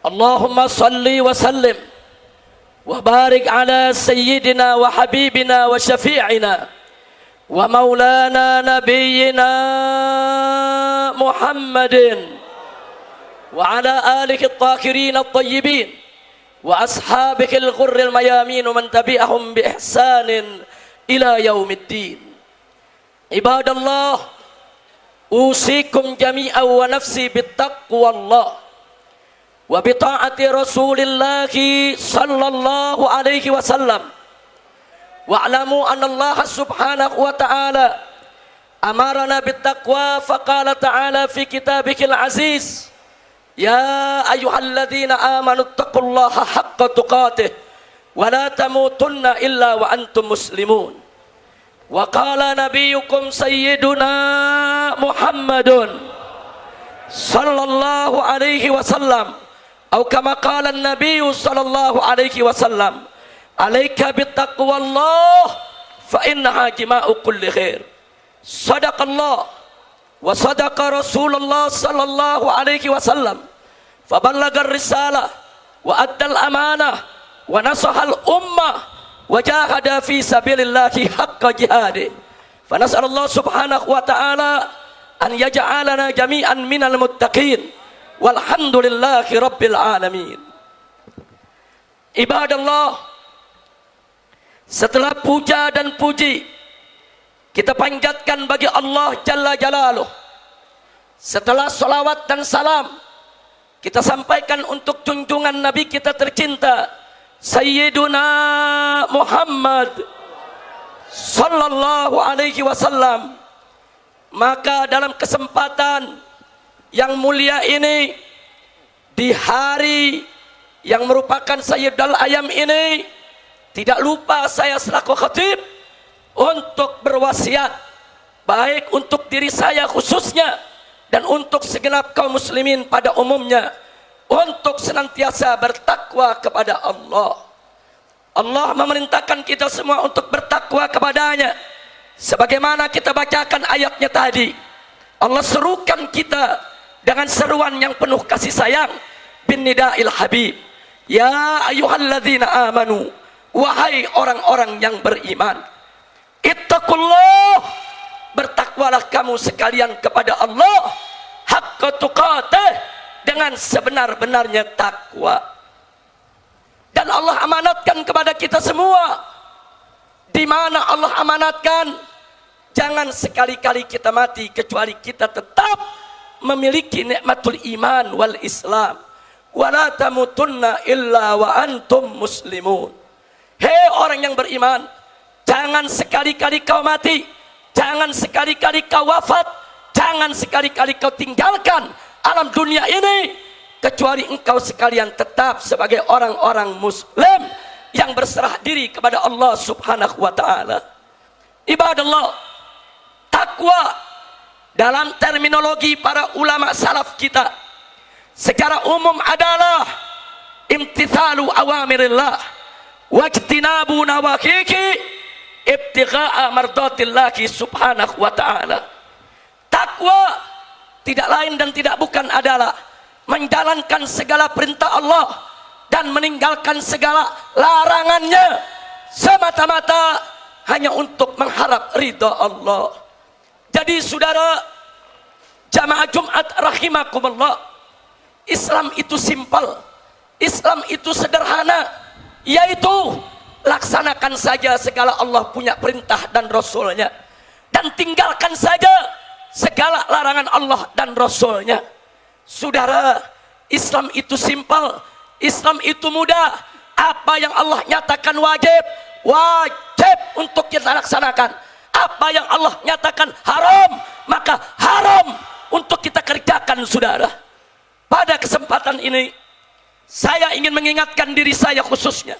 Allahumma salli wa sallim wa barik ala sayyidina wa habibina wa syafi'ina wa maulana nabiyyina Muhammadin wa ala alihi at-tahirin at-tayyibin wa ashabihi al-ghurri al-mayamin wa man tabi'ahum bi ihsanin ila yaumiddin. Ibadallah, usikum jami'an wa nafsi bittaqwallah wa bi ta'ati Rasulillah sallallahu alaihi wasallam. Wa'lamu anna Allah subhanahu wa ta'ala amarana bittaqwa faqala ta'ala fi kitabihil aziz, ya ayyuhalladzina amanu taqullaha haqqa tuqatih wa la tamutunna illa wa antum muslimun. Wa qala nabiyyukum sayyiduna Muhammadun sallallahu alaihi wasallam, atau kama qala an-nabiy sallallahu alaihi wasallam, alaika bittaqwallah fa innaha jima'u kulli khair. Sadaqallah wa sadaqa Rasulullah sallallahu alaihi wasallam, fa ballaga ar-risalah wa adda al-amanah wa nasaha al-ummah wa jahada fi sabilillahi haqqa jihadih. Fa nas'alullah subhanahu wa ta'ala an yaj'alana jami'an minal muttaqin walhamdulillahi rabbil alamin. Ibadallah, setelah puja dan puji kita panjatkan bagi Allah Jalla Jalaluh, setelah salawat dan salam kita sampaikan untuk junjungan Nabi kita tercinta Sayyiduna Muhammad sallallahu alaihi wasallam, maka dalam kesempatan yang mulia ini, di hari yang merupakan Sayyidul Ayam ini, tidak lupa saya selaku khatib untuk berwasiat, baik untuk diri saya khususnya dan untuk segenap kaum muslimin pada umumnya, untuk senantiasa bertakwa kepada Allah. Allah memerintahkan kita semua untuk bertakwa kepadanya, sebagaimana kita bacakan ayatnya tadi. Allah serukan kita dengan seruan yang penuh kasih sayang, bin nida'il habib, ya ayyuhalladzina amanu, wahai orang-orang yang beriman, ittaqullah, bertakwalah kamu sekalian kepada Allah, haqqa tuqatih, dengan sebenar-benarnya takwa. Dan Allah amanatkan kepada kita semua. Di mana Allah amanatkan, jangan sekali-kali kita mati kecuali kita tetap memiliki nikmatul iman wal Islam. Wala tamutunna illa wa antum muslimun. Hei orang yang beriman, jangan sekali-kali kau mati, jangan sekali-kali kau wafat, jangan sekali-kali kau tinggalkan alam dunia ini kecuali engkau sekalian tetap sebagai orang-orang muslim yang berserah diri kepada Allah subhanahu wa ta'ala. Ibadallah, takwa dalam terminologi para ulama salaf kita secara umum adalah imtithalu awamirillah wajtinabu nawahihi ibtigha'a mardatillahi subhanahu wa ta'ala. Takwa tidak lain dan tidak bukan adalah menjalankan segala perintah Allah dan meninggalkan segala larangannya semata-mata hanya untuk mengharap ridha Allah. Jadi saudara jamaah Jumat rahimakumullah, Islam itu simpel, Islam itu sederhana, yaitu laksanakan saja segala Allah punya perintah dan Rasulnya, dan tinggalkan saja segala larangan Allah dan Rasulnya. Saudara, Islam itu simpel, Islam itu mudah. Apa yang Allah nyatakan wajib, wajib untuk kita laksanakan. Apa yang Allah nyatakan haram, maka haram untuk kita kerjakan, saudara. Pada kesempatan ini saya ingin mengingatkan diri saya khususnya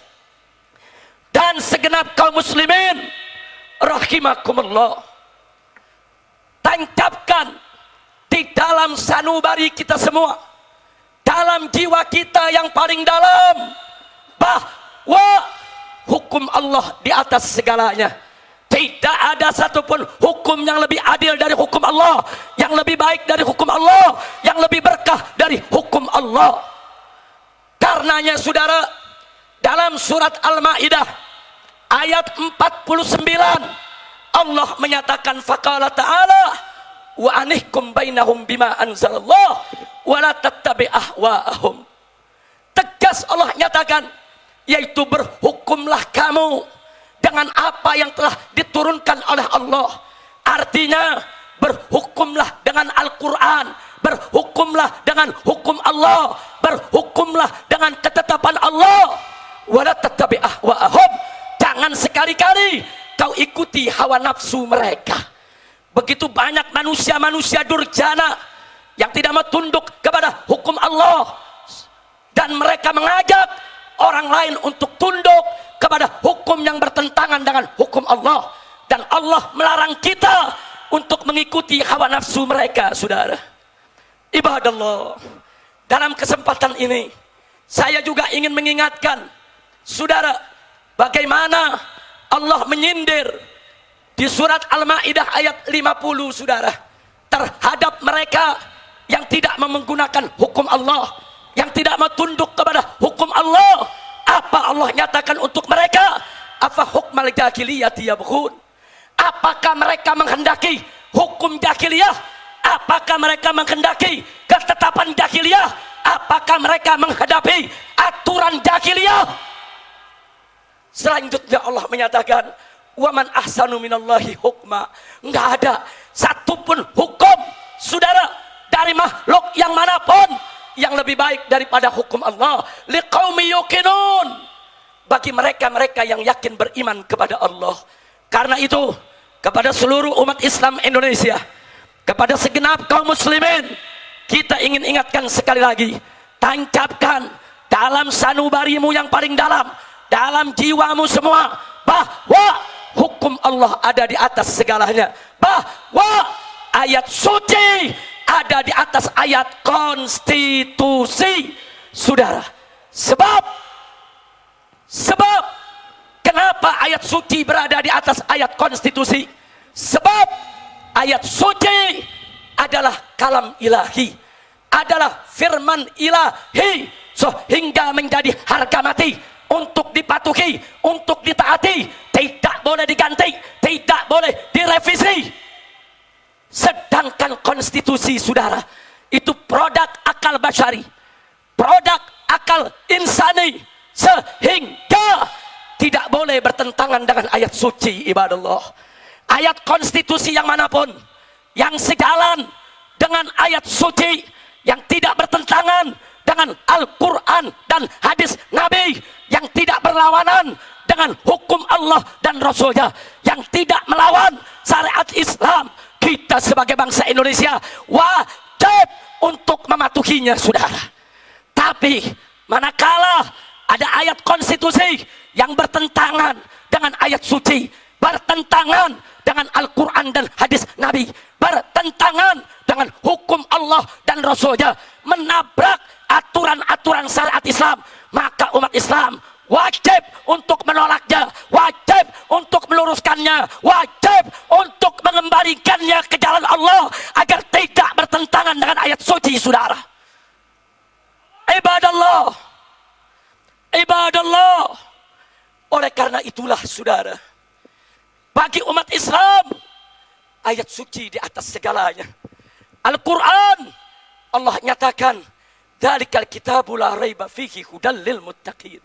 dan segenap kaum muslimin rahimakumullah, tancapkan di dalam sanubari kita semua, dalam jiwa kita yang paling dalam, bahwa hukum Allah di atas segalanya. Tidak ada satupun hukum yang lebih adil dari hukum Allah, yang lebih baik dari hukum Allah, yang lebih berkah dari hukum Allah. Karenanya saudara, dalam surat Al-Maidah ayat 49 Allah menyatakan faqala ta'ala wa anihkum bainahum bima anzalallah wa la tattabi ahwa'ahum. Tegas Allah nyatakan, yaitu berhukumlah kamu dengan apa yang telah diturunkan oleh Allah. Artinya berhukumlah dengan Al-Quran, berhukumlah dengan hukum Allah, berhukumlah dengan ketetapan Allah. Wala tattabi ahwa'ahum, jangan sekali-kali kau ikuti hawa nafsu mereka. Begitu banyak manusia-manusia durjana yang tidak mau tunduk kepada hukum Allah, dan mereka mengajak orang lain untuk tunduk kepada hukum yang bertentangan dengan hukum Allah. Dan Allah melarang kita untuk mengikuti hawa nafsu mereka, saudara. Ibadallah, dalam kesempatan ini saya juga ingin mengingatkan saudara, bagaimana Allah menyindir di surat Al-Maidah ayat 50, saudara, terhadap mereka yang tidak menggunakan hukum Allah, yang tidak mau tunduk kepada hukum Allah. Apa Allah nyatakan untuk mereka? Afa hukmal jahiliyati yabghun. Apakah mereka menghendaki hukum jahiliyah? Apakah mereka menghendaki ketetapan jahiliyah? Apakah mereka menghadapi aturan jahiliyah? Selanjutnya Allah menyatakan, waman ahsanu minallahi hukma. Enggak ada satupun hukum, saudara, dari makhluk yang manapun yang lebih baik daripada hukum Allah. Liqaumi yuqinun, bagi mereka-mereka yang yakin beriman kepada Allah. Karena itu, kepada seluruh umat Islam Indonesia, kepada segenap kaum muslimin, kita ingin ingatkan sekali lagi, tancapkan dalam sanubarimu yang paling dalam, dalam jiwamu semua, bahwa hukum Allah ada di atas segalanya, bahwa ayat suci ada di atas ayat konstitusi, saudara. Sebab kenapa ayat suci berada di atas ayat konstitusi? Sebab ayat suci adalah kalam ilahi, adalah firman ilahi, sehingga menjadi harga mati untuk dipatuhi, untuk ditaati, tidak boleh diganti, tidak boleh direvisi. Sedangkan konstitusi, saudara, itu produk akal basyari, produk akal insani, sehingga tidak boleh bertentangan dengan ayat suci. Ibadallah, ayat konstitusi yang manapun yang sejalan dengan ayat suci, yang tidak bertentangan dengan Al-Quran dan hadis Nabi, yang tidak berlawanan dengan hukum Allah dan Rasulnya, yang tidak melawan syariat Islam, kita sebagai bangsa Indonesia wajib untuk mematuhinya, saudara. Tapi manakala ada ayat konstitusi yang bertentangan dengan ayat suci, bertentangan dengan Al-Quran dan hadis Nabi, bertentangan dengan hukum Allah dan Rasulnya, menabrak aturan-aturan syariat Islam, maka umat Islam wajib untuk menolaknya, wajib untuk meluruskannya, wajib untuk mengembalikannya ke jalan Allah agar tidak bertentangan dengan ayat suci, saudara. Ibadallah, ibadallah. Oleh karena itulah, saudara, bagi umat Islam, ayat suci di atas segalanya. Al-Quran, Allah nyatakan, dzalikal kitabu la raiba fihi hudal lil muttaqin.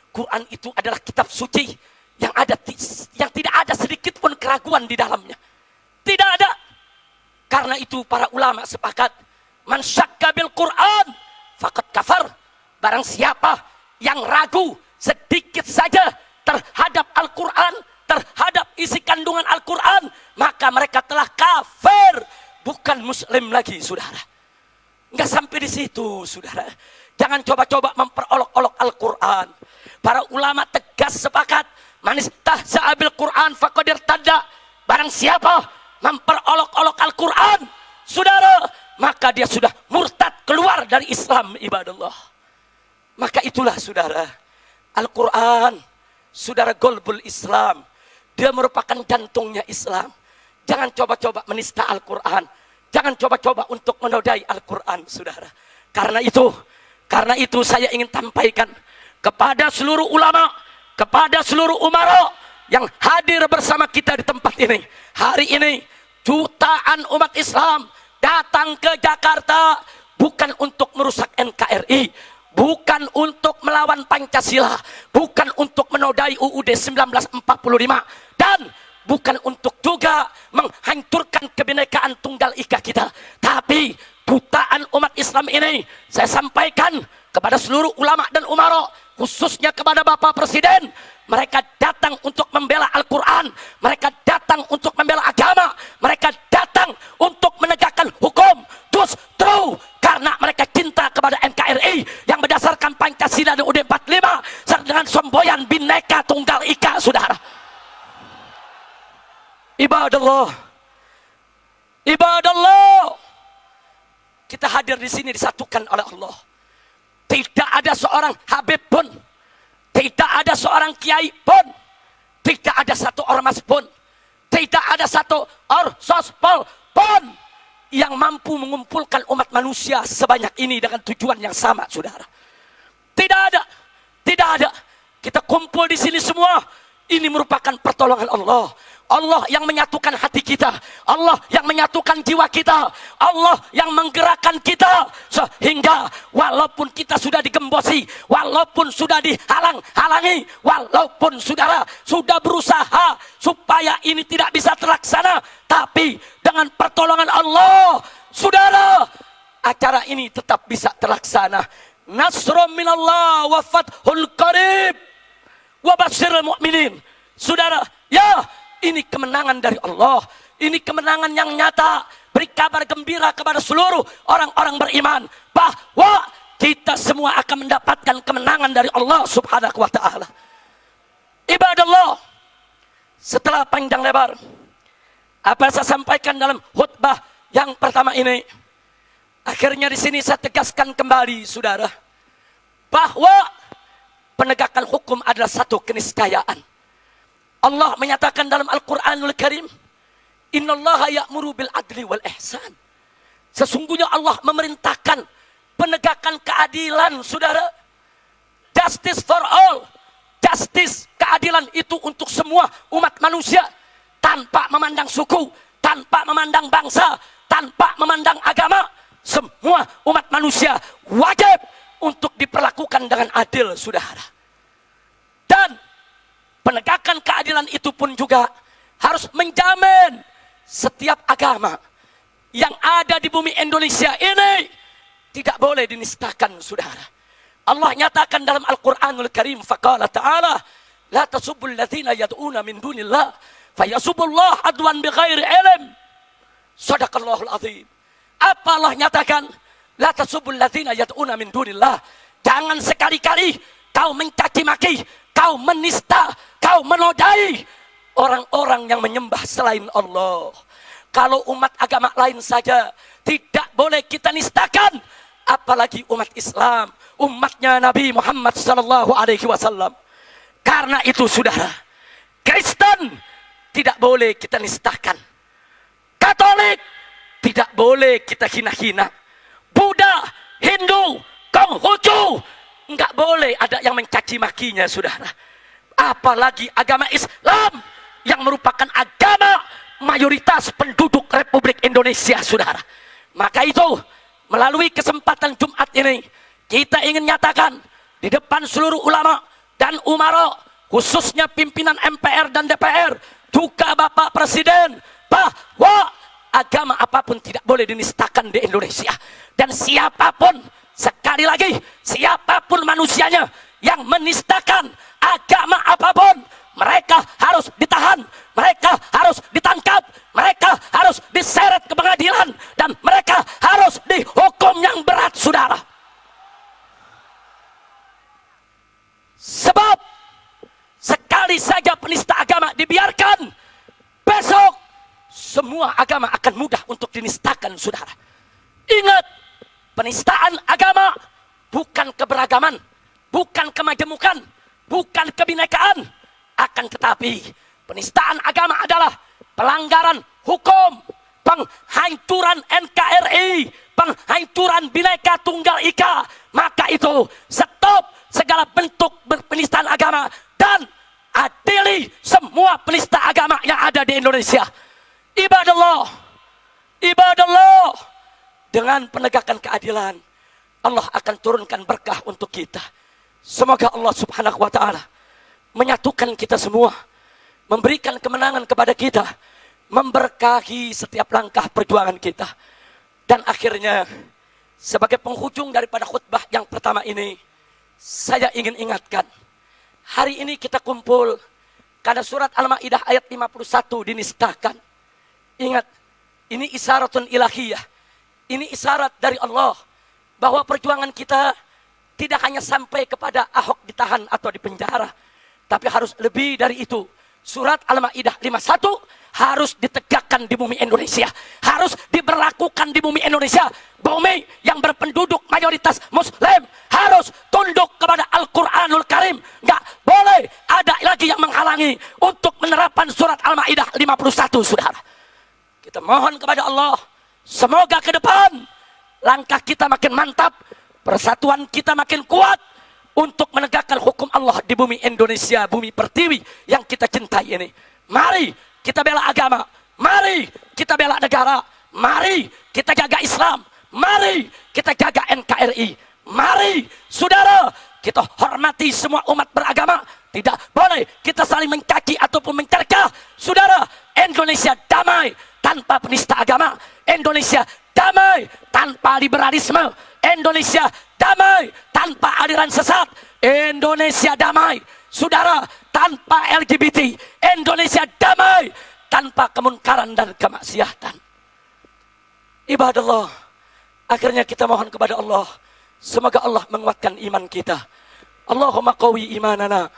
Quran itu adalah kitab suci yang tidak ada sedikit pun keraguan di dalamnya. Tidak ada. Karena itu para ulama sepakat, man syakka bil Quran faqad kafar. Barang siapa yang ragu sedikit saja terhadap Al-Quran, terhadap isi kandungan Al-Quran, maka mereka telah kafir, bukan muslim lagi, saudara. Enggak sampai di situ, saudara. Jangan coba-coba memperolok-olok Al-Quran. Para ulama tegas sepakat, man istahza'a bil Quran faqad irtadda. Barang siapa memperolok-olok Al-Quran, saudara, maka dia sudah murtad, keluar dari Islam. Ibadallah. Maka itulah, saudara, Al-Quran, saudara, golbul Islam. Dia merupakan jantungnya Islam. Jangan coba-coba menista Al-Quran. Jangan coba-coba untuk menodai Al-Quran, saudara. Karena itu, Karena itu saya ingin sampaikan kepada seluruh ulama, kepada seluruh umara yang hadir bersama kita di tempat ini. Hari ini jutaan umat Islam datang ke Jakarta bukan untuk merusak NKRI, bukan untuk melawan Pancasila, bukan untuk menodai UUD 1945, dan bukan untuk juga menghancurkan kebinekaan tunggal ika kita. Tapi jutaan umat Islam ini saya sampaikan kepada seluruh ulama dan umara, khususnya kepada Bapak Presiden. Mereka datang untuk membela Al-Quran, mereka datang untuk membela agama, mereka datang untuk menegakkan hukum. Justru karena mereka cinta kepada NKRI yang berdasarkan Pancasila dan UUD 45 dengan semboyan Bhinneka Tunggal Ika, saudara. Ibadallah, ibadallah, kita hadir di sini disatukan oleh Allah. Tidak ada seorang habib pun, tidak ada seorang kiai pun, tidak ada satu ormas pun, tidak ada satu orsospol pun yang mampu mengumpulkan umat manusia sebanyak ini dengan tujuan yang sama, saudara. Tidak ada, tidak ada. Kita kumpul di sini semua. Ini merupakan pertolongan Allah. Allah yang menyatukan hati kita, Allah yang menyatukan jiwa kita, Allah yang menggerakkan kita, sehingga walaupun kita sudah digembosi, walaupun sudah dihalang-halangi, walaupun saudara sudah berusaha supaya ini tidak bisa terlaksana, tapi dengan pertolongan Allah, saudara, acara ini tetap bisa terlaksana. Nasrun minallah wa fathul qarib wa basyiril mu'minin. Saudara, ya, ini kemenangan dari Allah. Ini kemenangan yang nyata. Beri kabar gembira kepada seluruh orang-orang beriman bahwa kita semua akan mendapatkan kemenangan dari Allah subhanahu wa ta'ala. Ibadallah, setelah panjang lebar apa yang saya sampaikan dalam khutbah yang pertama ini, akhirnya di sini saya tegaskan kembali, saudara, bahwa penegakan hukum adalah satu keniscayaan. Allah menyatakan dalam Al-Quranul Karim, Innallaha ya'muru bil adli wal ihsan. Sesungguhnya Allah memerintahkan penegakan keadilan, saudara. Justice for all. Justice, keadilan itu untuk semua umat manusia, tanpa memandang suku, tanpa memandang bangsa, tanpa memandang agama. Semua umat manusia wajib untuk diperlakukan dengan adil, saudara. Dan penegakan keadilan itu pun juga harus menjamin setiap agama yang ada di bumi Indonesia ini tidak boleh dinistakan, saudara. Allah nyatakan dalam Al-Quranul Karim, faqala ta'ala, la tasubbul ladzina yad'una min dunillah fayasubbullah adwan bighairi ilm. Shadaqallahul azim. Apa Allah nyatakan? La tasubbul ladzina yad'una min dunillah. Jangan sekali-kali kau mencaci maki, kau menista, kau menodai orang-orang yang menyembah selain Allah. Kalau umat agama lain saja tidak boleh kita nistakan, apalagi umat Islam, umatnya Nabi Muhammad SAW. Karena itu, saudara, Kristen tidak boleh kita nistakan, Katolik tidak boleh kita hina-hina, Buddha, Hindu, Konghucu enggak boleh ada yang mencaci makinya, saudara. Apalagi agama Islam yang merupakan agama mayoritas penduduk Republik Indonesia, saudara. Maka itu, melalui kesempatan Jumat ini, kita ingin nyatakan di depan seluruh ulama dan umara, khususnya pimpinan MPR dan DPR, juga Bapak Presiden, bahwa agama apapun tidak boleh dinistakan di Indonesia. Dan siapapun, sekali lagi, siapapun manusianya yang menistakan agama apapun, mereka harus ditahan, mereka harus ditangkap, mereka harus diseret ke pengadilan, dan mereka harus dihukum yang berat, saudara. Sebab sekali saja penista agama dibiarkan, besok semua agama akan mudah untuk dinistakan, saudara. Ingat, penistaan agama bukan keberagaman, bukan kemajemukan, bukan kebinekaan. Akan tetapi, penistaan agama adalah pelanggaran hukum, penghancuran NKRI, penghancuran Bhinneka Tunggal Ika, maka itu stop segala bentuk penistaan agama dan adili semua penista agama yang ada di Indonesia. Ibadallah, ibadallah, dengan penegakan keadilan Allah akan turunkan berkah untuk kita. Semoga Allah Subhanahu wa ta'ala menyatukan kita semua, memberikan kemenangan kepada kita, memberkahi setiap langkah perjuangan kita. Dan akhirnya, sebagai penghujung daripada khutbah yang pertama ini, saya ingin ingatkan, hari ini kita kumpul karena surat Al-Maidah ayat 51 dinistakan. Ingat, ini isyaratun ilahiyah, ini isyarat dari Allah bahwa perjuangan kita tidak hanya sampai kepada Ahok ditahan atau dipenjara, tapi harus lebih dari itu. Surat Al-Maidah 51 harus ditegakkan di bumi Indonesia, harus diberlakukan di bumi Indonesia. Bumi yang berpenduduk mayoritas Muslim harus tunduk kepada Al-Quranul Karim. Nggak boleh ada lagi yang menghalangi untuk menerapkan surat Al-Maidah 51, saudara. Kita mohon kepada Allah, semoga ke depan langkah kita makin mantap, persatuan kita makin kuat untuk menegakkan hukum Allah di bumi Indonesia, bumi pertiwi yang kita cintai ini. Mari kita bela agama, mari kita bela negara, mari kita jaga Islam, mari kita jaga NKRI, mari saudara kita hormati semua umat beragama. Tidak boleh kita saling mencaci ataupun mencercah. Saudara, Indonesia damai tanpa penista agama, Indonesia damai tanpa liberalisme, Indonesia damai tanpa aliran sesat, Indonesia damai, saudara, tanpa LGBT, Indonesia damai tanpa kemunkaran dan kemaksiatan. Ibadallah, akhirnya kita mohon kepada Allah, semoga Allah menguatkan iman kita. Allahumma qawi imanana,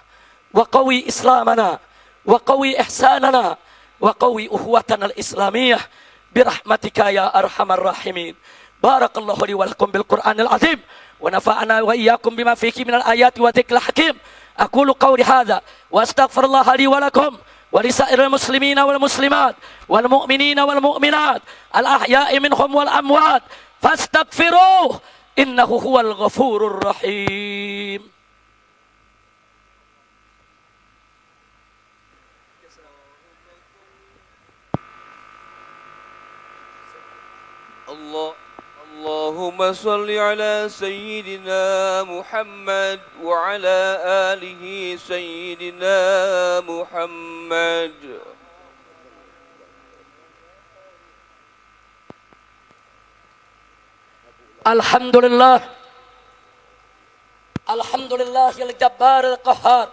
wa qawi islamana, wa qawi ihsanana, wa qawi uhuwatana al-islamiyah, birahmatika ya arhamar rahimin. Barakallahu li wa lakum bil Qur'anil azim, wa nafa'ana wa iyyakum bima fihi minal ayati wa dzikril hakim. Aqulu qawli hadza wa astaghfirullah li wa lakum wa lisairil muslimina wal muslimat wal mu'minina wal mu'minat al ahya'i minhum wal amwat fastaghfiruh innahu huwal ghafurur rahim. Allahumma salli ala Sayyidina Muhammad wa ala alihi Sayyidina Muhammad. Alhamdulillah, Alhamdulillah, al-Jabbar al-Qahhar.